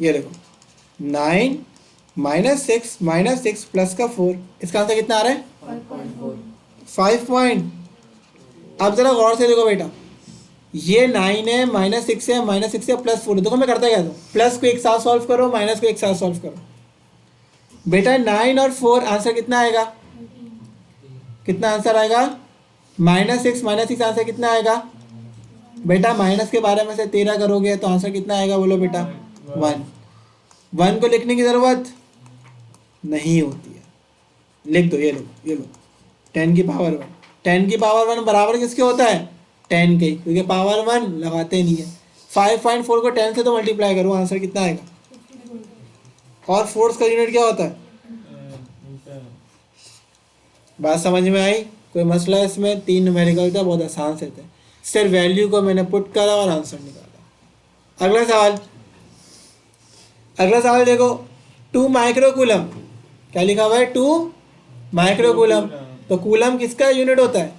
ये देखो 9 -6 -6 प्लस का 4, इसका आंसर कितना आ रहा है? 5.4। 5 पॉइंट। अब जरा गौर से देखो बेटा, ये 9 है, -6 है, -6 है, +4। देखो मैं करता क्या था, प्लस को एक साथ सॉल्व करो, माइनस को एक साथ सॉल्व करो। बेटा 9 और 4 आंसर कितना आएगा? कितना आंसर आएगा? -6 -6 आंसर कितना आएगा? बेटा माइनस के बारे में से 13 करोगे तो आंसर कितना आएगा? बोलो बेटा 1। 1 को लिखने की ज़रूरत नहीं होती है, लिख दो। ये लो, ये लो, 10 की पावर 1। 10 की पावर 1 बराबर किसके होता है? 10 के, क्योंकि पावर 1 लगाते नहीं है। 5.4 को 10 से तो मल्टीप्लाई करो, आंसर कितना आएगा? और फोर्स का यूनिट क्या होता है? बात समझ में आई? कोई मसला है इसमें? 3 न्यूमेरिकल था, बहुत आसान से थे, सिर्फ वैल्यू को मैंने पुट करा और आंसर निकाला। अगला सवाल, अगला सवाल देखो, 2 माइक्रो कूलम, क्या लिखा हुआ है? 2 माइक्रो कूलम। तो कूलम किसका यूनिट होता है?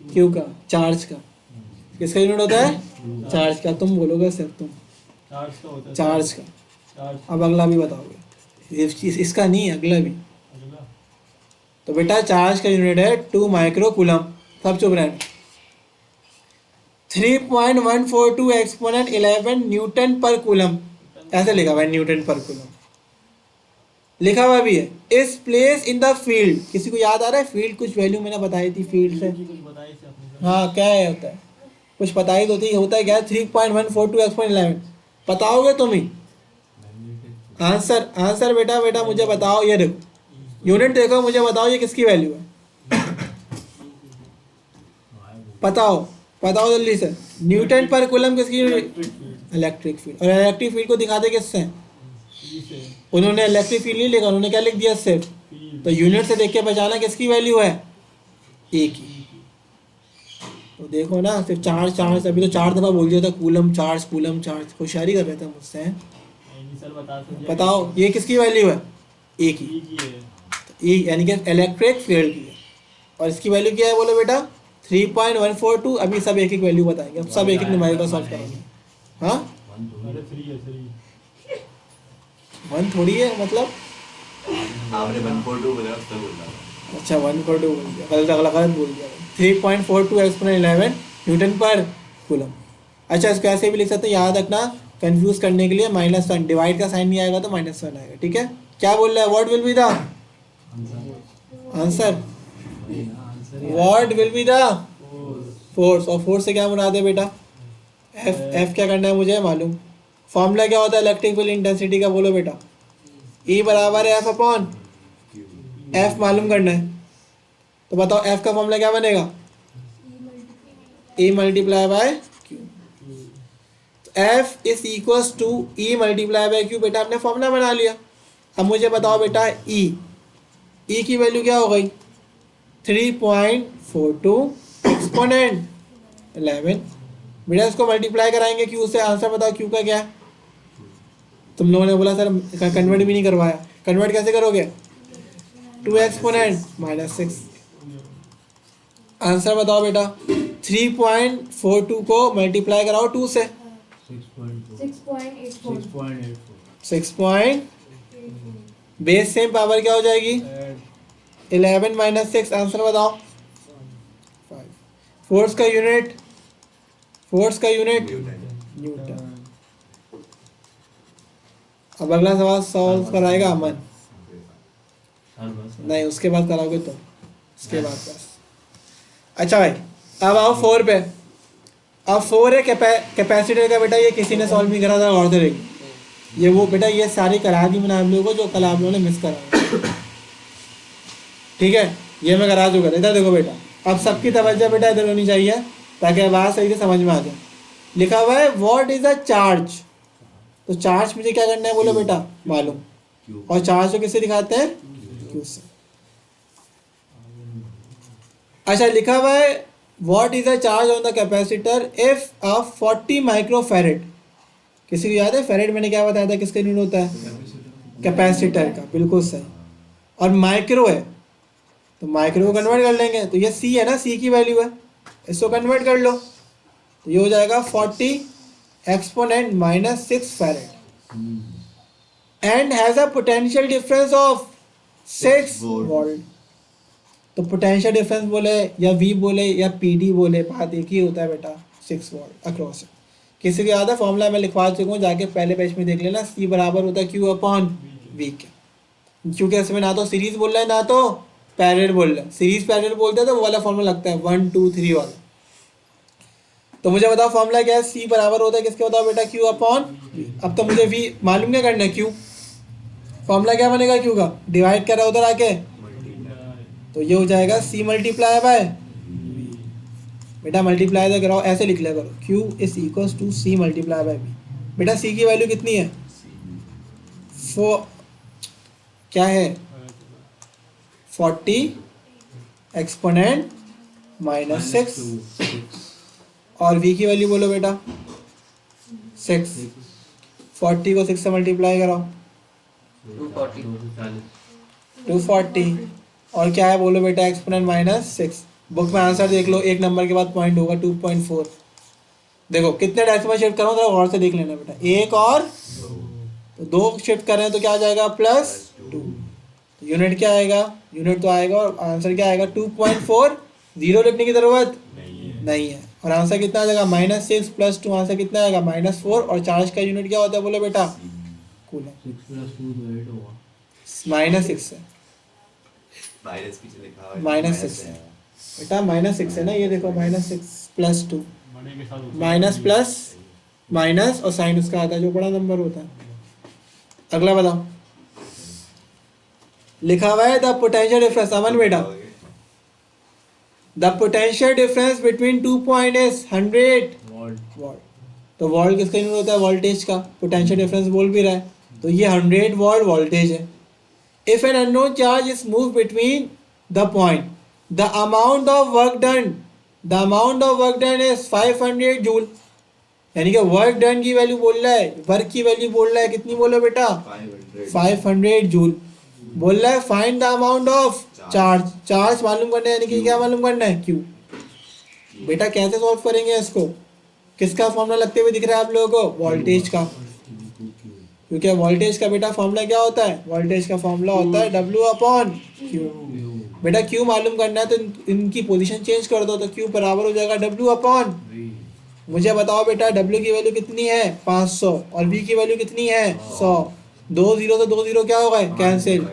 क्यू का, चार्ज का। किसका यूनिट होता है? चार्ज का। तुम बोलोगे सर, तुम चार्ज का। अब अगला भी बताओगे, इसका नहीं, अगला भी। तो बेटा चार्ज का यूनिट है 2 माइक्रो कूलम। सब चुप रहे। 3.142 एक्सपोनेंट 11 न्यूटन पर कूलम, ऐसे लिखा हुआ है, न्यूटन पर कूलम लिखा हुआ भी है। इस प्लेस इन द फील्ड, किसी को याद आ रहा है? फील्ड कुछ वैल्यू मैंने बताई थी फील्ड से। हाँ क्या है होता है? कुछ बताई तो थी, होता है क्या? 3.142 एक्सपोनेंट 11। बताओगे तुम ही आंसर? आंसर बेटा, बेटा मुझे बताओ, ये देखो यूनिट देखो, मुझे बताओ ये किसकी वैल्यू है? बताओ, बताओ जल्दी से। न्यूटन पर कूलम किसकी यूनिट? Electric field. और इलेक्ट्रिक फील्ड को दिखाते किससे? उन्होंने इलेक्ट्रिक फील्ड नहीं लिखा, उन्होंने क्या लिख दिया सिर्फ। तो यूनिट से देख के पहचाना किसकी वैल्यू है? ए की। तो देखो ना, सिर्फ चार्ज चार्ज, अभी तो 4 दफा बोल दिया था, कूलम चार्ज कूलम चार्ज, होशियारी कर रहे थे मुझसे। बताओ ये किसकी वैल्यू है? ए की। ए यानी कि इलेक्ट्रिक फील्ड की है। और इसकी वैल्यू क्या है बोलो बेटा? 3.142। अभी सब एक एक वैल्यू बताएंगे, अब सब एक एक न्यूमेरिकल सॉल्व करेंगे। हाँ 1 थोड़ी है, मतलब आपने 142 बोला, उसका बोल रहा था। अच्छा 142 बोल दिया, गलत गलत गलत बोल दिया। 3.42 एक्सपोनेंट 11 न्यूटन पर कूलम। अच्छा इसको ऐसे भी लिख सकते हैं, याद रखना, कंफ्यूज करने के लिए -1, डिवाइड का साइन नहीं आएगा तो -1 आएगा, ठीक है? क्या बोल रहा है? What will be the answer? What will be the force. और फोर्स से क्या मुराद है बेटा? एफ। एफ क्या करना है मुझे मालूम। फॉर्मूला क्या होता है इलेक्ट्रिक फील्ड इंटेंसिटी का? बोलो बेटा। ई बराबर है एफ अपॉन एफ, मालूम करना है। तो बताओ एफ का फॉर्मूला क्या बनेगा? E multiply by Q. F is equals to E multiply by Q. बेटा आपने फॉर्मूला बना लिया। अब मुझे बताओ बेटा ई, ई की वैल्यू क्या हो गई? 3.42 एक्सपोनेंट 11। बेटा इसको मल्टीप्लाई कराएंगे क्यू से, आंसर बताओ क्यू का क्या है। तुम लोगों ने बोला सर कन्वर्ट भी नहीं करवाया, कन्वर्ट कैसे करोगे, 2 एक्सपोनेंट -6। आंसर बताओ बेटा, 3.42 को मल्टीप्लाई कराओ 2 से, 6 बेस सेम पावर क्या हो जाएगी, 11 -6। आंसर बताओ, 5। फोर्स का यूनिट, न्यूटन। अब अगला सवाल सॉल्व कराएगा अमन, नहीं उसके बाद कराओगे तुम, उसके बाद बस। अच्छा भाई अब आओ 4 पे। अब 4 है कैपेसिटर का बेटा, ये किसी ने सॉल्व नहीं करा था, और ये वो बेटा ये सारी करा दी मैंने आप लोगों को जो कल आप लोगों ने मिस करा। ठीक है, ये मैं करा चुका था। इधर देखो बेटा, अब सबकी तवज्जो बेटा इधर होनी चाहिए ताकि बात सही से समझ में आ जाए। लिखा हुआ है व्हाट इज अ चार्ज, तो चार्ज मुझे क्या करना है बोलो बेटा, मालूम, और चार्ज को किससे दिखाते हैं, क्यू से। अच्छा लिखा हुआ है what is a charge on the capacitor if a 40 microfarad. किसी को याद है फेरेड मैंने क्या बताया था किसका यूनिट होता है, कैपेसिटर का, बिल्कुल सही। और माइक्रो है तो माइक्रो को कन्वर्ट कर लेंगे, तो ये सी है ना, सी की वैल्यू है, इसको कन्वर्ट कर लो तो ये हो जाएगा 40 exponent -6 farad and has a potential difference of 6 volt. तो पोटेंशियल डिफरेंस बोले या वी बोले या पीडी बोले, बात एक ही होता है बेटा, 6 वोल्ट अक्रॉस। किसी को याद है फॉर्मूला मैं लिखवा चुका हूँ, जाके पहले पेज में देख लेना, सी बराबर होता है क्यू अपॉन वी के। क्योंकि इसमें ना तो सीरीज बोल रहा है ना तो पैरेलल बोल रहा है, सीरीज पैरेलल बोलते हैं तो वो वाला फॉर्मूला लगता है 1 2 3 वाला। तो मुझे बताओ फॉर्मूला क्या है, सी बराबर होता है किसके, बताओ बेटा, क्यू अपॉन वी। अब तो मुझे वी मालूम क्या करना है, क्यू। फॉर्मूला क्या बनेगा क्यू का, डिवाइड कर रहा है उधर आके, तो ये हो जाएगा सी मल्टीप्लाई बाय बेटा, मल्टीप्लाई तो कराओ, ऐसे लिख लिया करो, Q is equals to C multiply by V. बेटा सी की वैल्यू कितनी है, क्या है 40 एक्सपोनेंट -6 और v की वैल्यू बोलो बेटा 6। 40 को 6 से मल्टीप्लाई कराओ 240 और क्या है बोलो बेटा, एक्सपोनेंट -6। बुक में आंसर देख लो, एक नंबर के बाद पॉइंट होगा 2.4। देखो कितने डेसिमल शिफ्ट करो जरा और से देख लेना बेटा, एक और तो 2 शिफ्ट कर रहे हैं तो क्या आ जाएगा +2। यूनिट क्या आएगा, यूनिट तो आएगा और आंसर क्या आएगा 2.4। जीरो लिखने की जरूरत नहीं है और आंसर कितना आ जाएगा -6 + 2, आंसर कितना आएगा -4। और चार्ज का यूनिट क्या होता है बोलो बेटा, कूलम। -6 है, -6 है बेटा, -6 है ना, ये देखो -6 + 2 माइनस प्लस माइनस और साइन उसका आता है जो बड़ा नंबर होता है। अगला बताओ, लिखा हुआ है द पोटेंशियल डिफरेंस, अमन बेटा, the potential difference between 2 point is 100 volt. तो वोल्ट किसका यूनिट होता है, वोल्टेज का, पोटेंशियल डिफरेंस बोल भी रहा है तो ये 100 वोल्ट वोल्टेज है। If an unknown charge is move between the point, the amount of work done is 500 joule. यानी कि वर्क डन की वैल्यू बोल रहा है, वर्क की वैल्यू बोल रहा है, कितनी बोलो बेटा 500 जूल। बोल रहा है find the amount of charge, charge मालूम करना है, यानी कि क्या मालूम करना है, क्यू। बेटा कैसे सॉल्व करेंगे इसको, किसका फॉर्मूला लगते हुए दिख रहा है आप लोगों को, वोल्टेज का, क्योंकि वोल्टेज का बेटा फॉर्मूला क्या होता है, वोल्टेज का फॉर्मूला होता है W/Q। बेटा Q मालूम करना है तो इनकी पोजीशन चेंज कर दो तो Q बराबर हो जाएगा W/V। मुझे बताओ बेटा W की वैल्यू कितनी है 500 और V की वैल्यू कितनी है 100। 2 0 से 2 0 क्या हो गए, कैंसिल।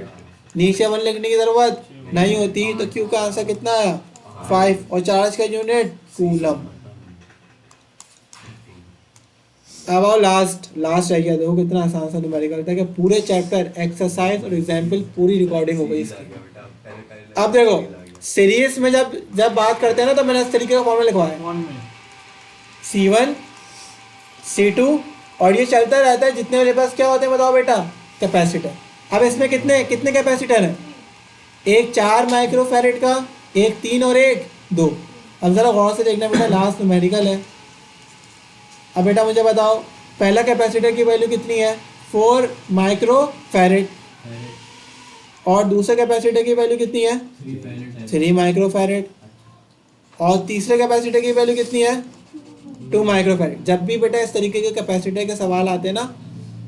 नीचे 1 लिखने की जरूरत नहीं होती तो Q का आंसर कितना आया 5 और चार्ज का यूनिट कूलम। अब आओ लास्ट रह गया, देखो कितना आसान सा न्यूमेरिकल था कि पूरे चैप्टर एक्सरसाइज और एग्जाम्पल पूरी रिकॉर्डिंग हो गई इसकी। अब देखो सीरीज में जब बात करते हैं ना तो मैंने इस तरीके का फॉर्मूला लिखवाया C1 C2 और ये चलता रहता है जितने मेरे पास क्या होते हैं बताओ बेटा, कैपेसिटर। अब इसमें कितने कैपेसिटर हैं, एक 4 माइक्रोफैरेड का, एक 3 और एक 2। अब ज़रा गौर से देखना बेटा, लास्ट न्यूमेरिकल है। अब बेटा मुझे बताओ पहला कैपेसिटर की वैल्यू कितनी है, 4 माइक्रो फैरेड, और दूसरे कैपेसिटर की वैल्यू कितनी है, 3 माइक्रो फैरेड, और तीसरे कैपेसिटर की वैल्यू कितनी है, 2 माइक्रो फैरेड। जब भी बेटा इस तरीके के कैपेसिटर के सवाल आते हैं ना,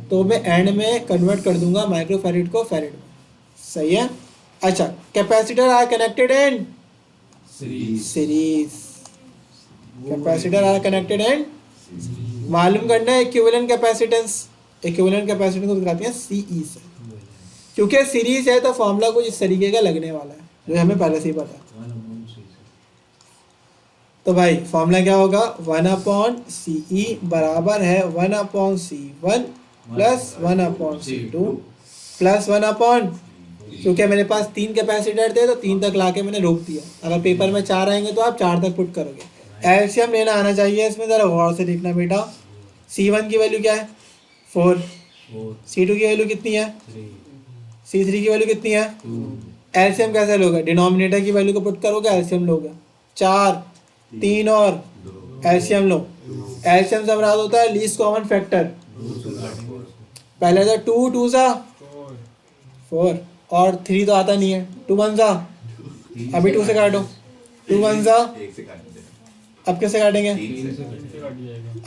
तो मैं एंड में कन्वर्ट कर दूंगा माइक्रो फैरेड को फैरेड में। सही है। अच्छा, capacitor are connected in series, capacitor are connected in, मालूम करना है इक्विवेलेंट कैपेसिटेंस। इक्विवेलेंट कैपेसिटेंस को दिखाती है सीई से, क्योंकि सीरीज है तो फॉर्मूला कुछ इस तरीके का लगने वाला है, जो हमें पहले से ही पता है। तो भाई फॉर्मूला क्या होगा, 1/CE बराबर है 1/C1 प्लस 1/C2 प्लस 1 क्योंकि मेरे पास 3 कैपेसिटर थे तो 3 तक लाके मैंने रोक दिया। अगर पेपर में 4 आएंगे तो आप 4 तक पुट करोगे। एलसीएम लेना आना चाहिए इसमें, ज़रा गौर से देखना बेटा। C1 की वैल्यू क्या है, 4, C2 की वैल्यू कितनी है, C3 की वैल्यू कितनी है। एलसीएम कैसे लोगे, डिनोमिनेटर की वैल्यू को पुट करोगे, एलसीएम लोगे। 4, 3 और एलसीएम लो। एलसीएम से बराबर होता है लीस्ट कॉमन फैक्टर। पहले था 2 2 सा 4 और 3 तो आता नहीं है, 2 1 सा, अभी 2 से काटो, 2 1 सा, एक से काट दे, अब कैसे काटेंगे, 3 से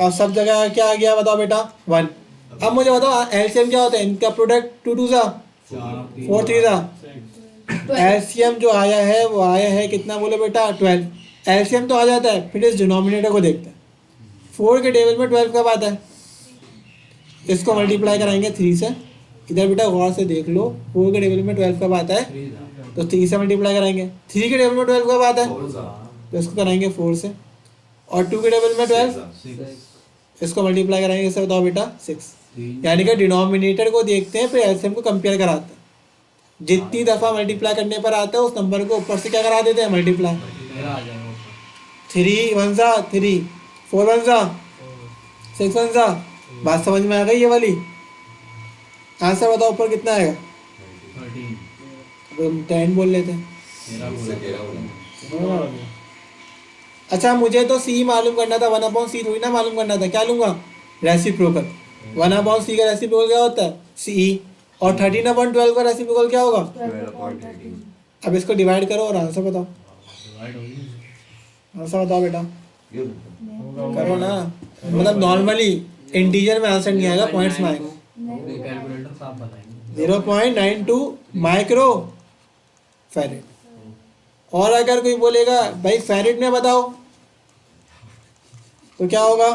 अब सब जगह क्या आ गया बताओ बेटा, 1। अब मुझे बताओ एलसीएम क्या होता है, इनका प्रोडक्ट 2 2 सा 4 3 सा। एलसीएम जो आया है वो आया है कितना बोलो बेटा, 12। एलसीएम तो आ जाता है, फिर इस डिनोमिनेटर को देखते हैं, 4 के टेबल में 12 कब आता है, इसको मल्टीप्लाई कराएंगे 3 से। इधर बेटा गौर से देख लो, 4 के टेबल में 12 कब आता है, तो 3 से मल्टीप्लाई कराएंगे। 3 के टेबल में 12 कब आता है, तो इसको कराएंगे 4 से, और 2 के टेबल में 12, इसको मल्टीप्लाई कराएंगे इससे, बताओ बेटा 6। यानी कि डिनोमिनेटर को देखते हैं फिर एलसीएम को कंपेयर कराते हैं। जितनी दफ़ा मल्टीप्लाई करने पर आता है उस नंबर को ऊपर से क्या करा देते हैं, मल्टीप्लाई। 3 1 सा 3, 4 1 सा 6 1 सा। बात समझ में आ गई ये वाली। आंसर बताओ ऊपर कितना आएगा, 10 बोल लेते हैं। अच्छा मुझे तो सी मालूम करना था, 1/C थोड़ी ना मालूम करना था, क्या लूंगा, रेसिप्रोकल। 1/C का रेसिप्रोकल क्या होता है, सी। और 13/12 का रेसिप्रोकल क्या होगा, 12/13। अब इसको डिवाइड करो और आंसर बताओ। आंसर बताओ बेटा, करो ना, मतलब नॉर्मली इंटीजर में आंसर नहीं आएगा, पॉइंट्स में आएगा। 0.92 माइक्रो फैरेड। और अगर कोई बोलेगा भाई फैरेड में बताओ तो क्या होगा,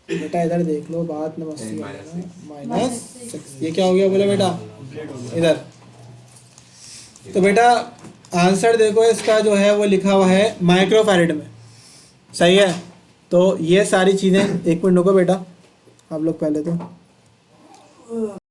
बेटा इधर देख लो, बात में मस्ती -6। ये क्या हो गया बोले बेटा, इधर। तो बेटा आंसर देखो इसका जो है वो लिखा हुआ है माइक्रो फैरेड में, सही है। तो ये सारी चीज़ें, एक मिनट रुको बेटा आप लोग पहले तो